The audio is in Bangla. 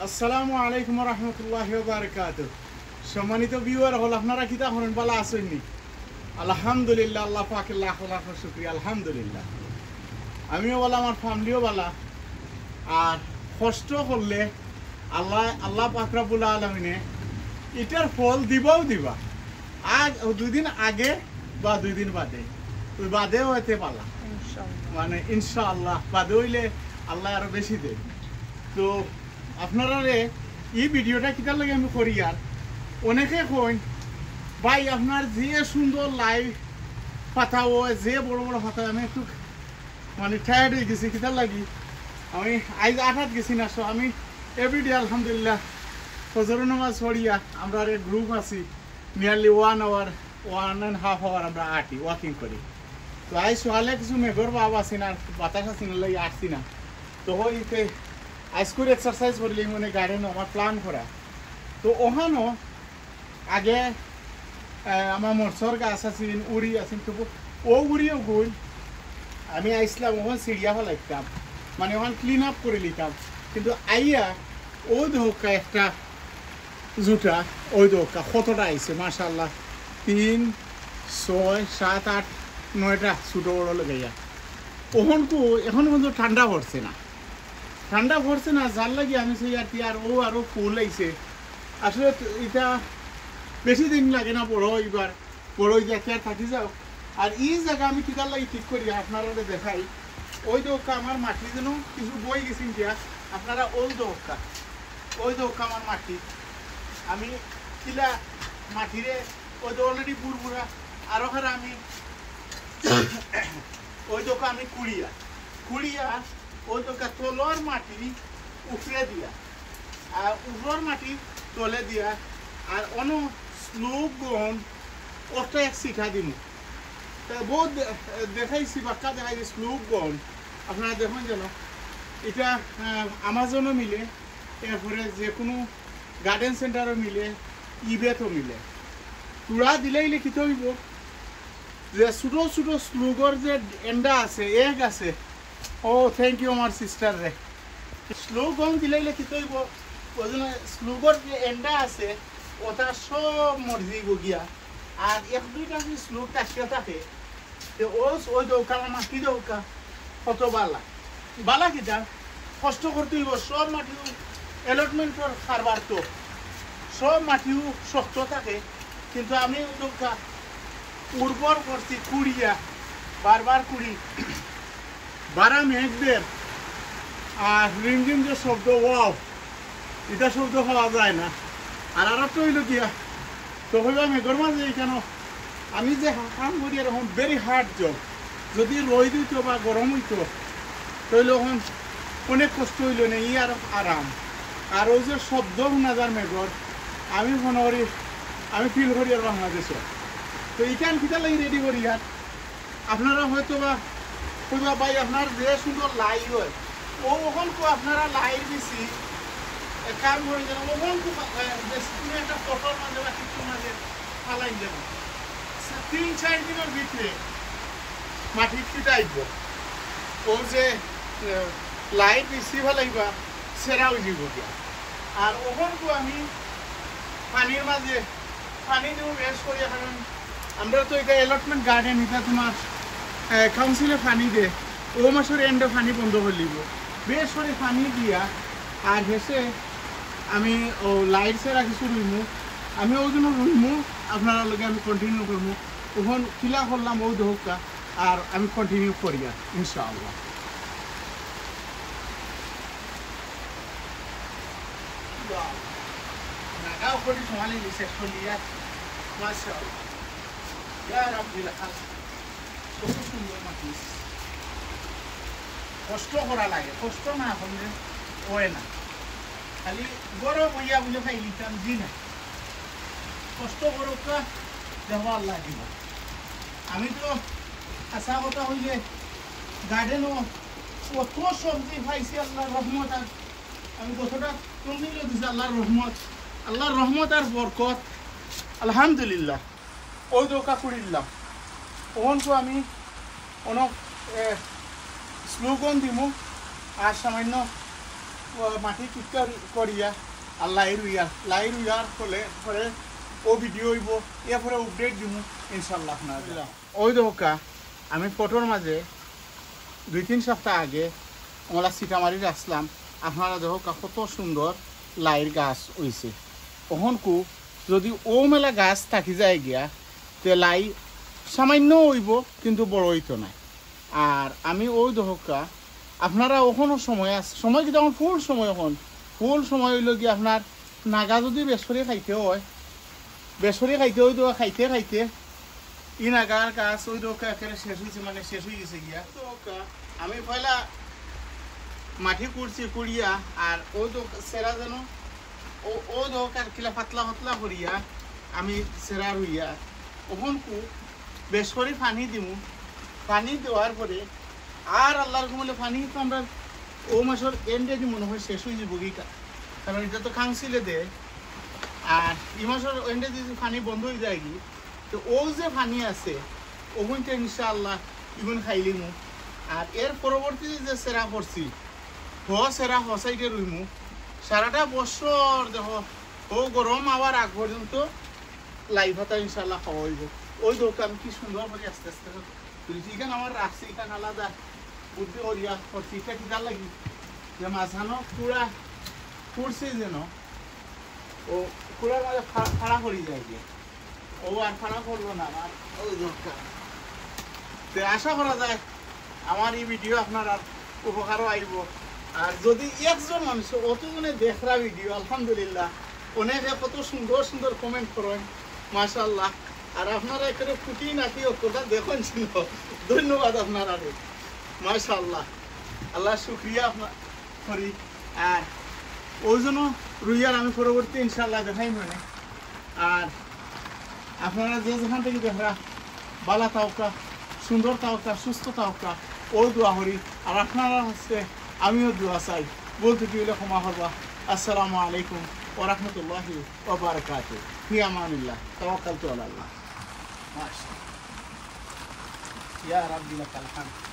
আসসালামু আলাইকুম রহমতুল্লাহি ওয়া বারাকাতুহু। সম্মানিত ভিউয়ার হল আপনারা কিতা করেন ভালো আছেননি? আলহামদুলিল্লাহ, আল্লাহ পাকের লাখ লাখ শুকরিয়া। আলহামদুলিল্লাহ আমিও ভালো, আমার ফ্যামিলিও ভালো। আর কষ্ট করলে আল্লাহ পাক রব্বুল আলামিনে এটার ফল দিবা। আজ 2 দিন আগে বা 2 দিন বাদেও হইতে পারলা, মানে ইনশাআল্লাহ বাদে হইলে আল্লাহ আরো বেশি দেয়। তো আপনারা এই ভিডিওটা কিতার লাগে আমি করি। আর অনেকে কইন ভাই আপনার যে সুন্দর লাইভ পাঠাও, যে বড় বড় পাঠাও, আমি একটু মানে টায়ার্ড হয়ে গেছি। কিতার লাগি আমি আজ 8 গেছি না। সো আমি এভরিডে আলহামদুলিল্লাহ ফজরের নামাজ পড়িয়া আমরা এক গ্রুপ আছি, নিয়ারলি 1 আওয়ার 1.5 আওয়ার আমরা আটি ওয়াকিং করি। তো আজ সকালে কিছু মেঘর ভাব আছে না, বাতাস আছে না, লাগে আসছি না। তো হইতে আজকের এক্সারসাইজ করলে মানে গার্ডেন আমার প্ল্যান করা। তো ওখানো আগে আমার মরসর গাছ আছে, উড়ি আছে, তবু ও উড়িও গুল আমি আইসলাম ওখান সিঁড়িয়া ফেলাইতাম, মানে ওখান ক্লিন আপ করে লিতাম। কিন্তু আইয়া ও দোকা একটা জুটা, ওই দোকা কতটা আইছে মাশাআল্লাহ, 3, 6, 7, 8, 9টা ছোটো বড় লাগাইয়া। ওখানকু এখন কিন্তু ঠান্ডা পড়ছে না, যার লাগে আমি সেই আর ও আরো ফুল আইছে। আসলে এটা বেশি দিন লাগে না বড় হইবার, বড় হয়ে যাকে আর থাকি যাও। আর এই জায়গা আমি কিতার লাগে ঠিক করি আপনারা দেখাই। ওই দোকা আমার মাটি যেন কিছু বই গেছি গিয়া, আপনারা ওই দোকা আমার মাটি আমি কিলা মাটিরে ওই তো অলরেডি বুড়বুড়া আরো হারা আমি ওই দোকা আমি কুড়িয়া ওই দোকা তলর মাটি উপরে দিয়া আর উপর মাটি তলে দিয়া আর অন্য স্লোপ গন ওটা এক শিখা দিন। বহুত দেখাইছি বাক্কা দেখাইছি স্লোপ গন, আপনারা দেখুন যেন এটা আমাজনও মিলে, এরপরে যে কোনো গার্ডেন সেন্টারও মিলে, ইবেতও মিলে। তুড়া দিলেই লিখিত হইব যে ছোটো ছোটো স্লুগর যে এন্ডা আছে, এগ আছে। ও থ্যাংক ইউ আমার সিস্টার রে। স্লুগ গম দিলেই লিখিত হইব ওই জন্য স্লুগর যে এন্ডা আছে ওটা সব মর্জি গিয়া। আর 1-2টা যদি স্লুগ টাকিয়ে থাকে ওই দৌকা মাটি দৌকা কত বালা কিটা কষ্ট করতে হইব। সব মাটিও এলটমেন্টর কারবার, তো সব মাটিও শক্ত থাকে, কিন্তু আমি দৌকা উর্বর করছি কুড়িয়া, বারবার কুড়ি বারা মেঘদের। আর রিমঝিম যে শব্দ, ওয়াও, এটা শব্দ পাওয়া যায় না। আর একটা হইল গিয়া তো হইবা মেঘর মাঝে কেন আমি যে কাম করি এরকম ভেরি হার্ড জব। যদি রোদ হইতো বা গরম হইতো তাহলে এখন অনেক কষ্ট হইল না, ই আর আরাম। আর ওই যে শব্দ শোনা যার মেঘর, আমি মনে করি আমি ফিল করি আর বাংলাদেশে। তো এইখান কিতা লাগি রেডি করি। আর আপনারা হয়তো বা কইবা ভাই আপনার যে সুন্দর লাই হয় ও ওখান আপনারা লাই দিছি কাম করে যেন ওখান তুমি একটা ফটোর মাঝে বা কিছু মাঝে ফালাই দেব। 3-4 দিনের ভিতরে মাটি ফিটাইব, ও যে লাইট দিছি ফেলাইবা সেরা হয়ে যাব গিয়া। আর ওখানকু আমি পানির মাঝে পানি দেবো বেশ করি। এখন আমরা তো এটা অ্যালটমেন্ট গার্ডেন, এটা তোমার কাউন্সিলে পানি দে, ও মাসের এন্ডে পানি বন্ধ করে দিব বেশ করে পানি দিয়া। আর হেসে আমি ও লাইটসে রাখিছো রুইমু, আমি ওই জন্য রুইমু আপনারা লগে আমি কন্টিনিউ করবো। ওখান কিলা করলাম ও দোকা আর আমি কন্টিনিউ করি আর ইনশাআল্লাহ। নাগাও করি সমালি রিসেট করিয়া মাশাআল্লাহ ইয়া রাব্বিল আলামিন। কত সুন্দর মাটি, কষ্ট করা লাগে, কষ্ট না করলে ওয়ে না। খালি গরম হইয়া বলে খাই লিতাম জি না, কষ্ট করোকা দেহ আল্লাহ দিব। আমি তো আশা কথা হইলে গার্ডেনও কত সবজি পাইছি আল্লাহর রহমত। আর আমি কতটা কমিল দিছি আল্লাহর রহমত আর বরকত আলহামদুলিল্লাহ। ওই দোকা করিলাম ওখানকু আমি অনেক স্লোগান দিব আর সামান্য মাটি চুক্তা করিয়া আর লাই রুইয়ার পরে ও ভিডিও হইব এরপরে আপডেট দিব ইনশাল্লাহ আপনারা ওই দোকা আমি ফটোর মাঝে 2-3 সপ্তাহ আগে আমরা সিটামারির আসলাম আপনারা দেখো কত সুন্দর লাইর গাছ হয়েছে ওহনকু যদি ও মেলা গাছ থাকি যায় গিয়া তে লাই সামান্য হইব কিন্তু বড় হইতো না আর আমি ওই দহকা আপনারা ওখানো সময় আছে সময় কিন্তু আমার ফুল সময় হইল গিয়ে আপনার নাগা যদি বেসরে খাইতে হয় ওই দোকা খাইতে ই নাগার গাছ ওই দোকা একেবারে শেষ হয়েছে মানে শেষ হয়ে গেছে গিয়া দোকা আমি পয়লা মাটি কুড়িয়া আর ওই দোকা সেরা যেন ও দোকার কিলা পাতলা করিয়া আমি সেরা রুইয়া ওখানকু বেসরে পানি দিমু পানি দেওয়ার পরে আর আল্লাহর ঘুমলে পানি তো আমরা ও মাসের এন্ডে দি মনে হয় শেষ হয়ে যাবো গিকা কারণ এটা তো খাংছিলে দে আর এই মাসের এন্ডে যদি পানি বন্ধ হয়ে যায় কি তো ও যে পানি আছে ওখানটা ইনশাআল্লাহ ইগুন খাইলিমু আর এর পরবর্তীতে যে সেরা করছি সেরা হসাইটে রইমু সারাটা বছর দেখো ও গরম আবার আগ পর্যন্ত লাইভ হাতা ইনশাআল্লাহ খাওয়া হইব ওই দোকান কি সুন্দর করে আস্তে এখানে আমার রাখছি এখানে আলাদা বুদ্ধি করিয়া করছি এটা কি তার লাগি যে মাঝখানো কুড়ছে যেন ও কুড়ার মাঝে ফাড়া করি যায় গিয়ে ও আর ফাড়া করবো না আমার ওই দোকান আশা করা যায় আমার এই ভিডিও আপনার আর উপকারও আইব আর যদি একজন মানুষ অতজনে দেখরা ভিডিও আলহামদুলিল্লাহ অনেকে কত সুন্দর কমেন্ট করেন মাশাআল্লাহ আর আপনারা এখানে ফুটি নাকি কথা দেখুন ছিল ধন্যবাদ আপনারা মাশাআল্লাহ আল্লাহ শুক্রিয়া আপনার করি আর ওই জন্য রুইয়ার আমি পরবর্তী ইনশাআল্লাহ দেখাই মানে আর আপনারা যে যেখান থেকে দেখরা বালা তাওকা সুন্দর তাওকা সুস্থ তাওকা ও দোয়া করি আর আপনারা হচ্ছে আমিও দোয়া চাই বলতে কি হলে ক্ষমা করবা আসসালামু আলাইকুম ওয়া রাহমাতুল্লাহি ওয়া বারাকাতুহু ফি আমানিল্লাহ তাওয়াক্কালতু আলাল্লাহ মাশাআল্লাহ ইয়া রাব্বি লাকাল হামদ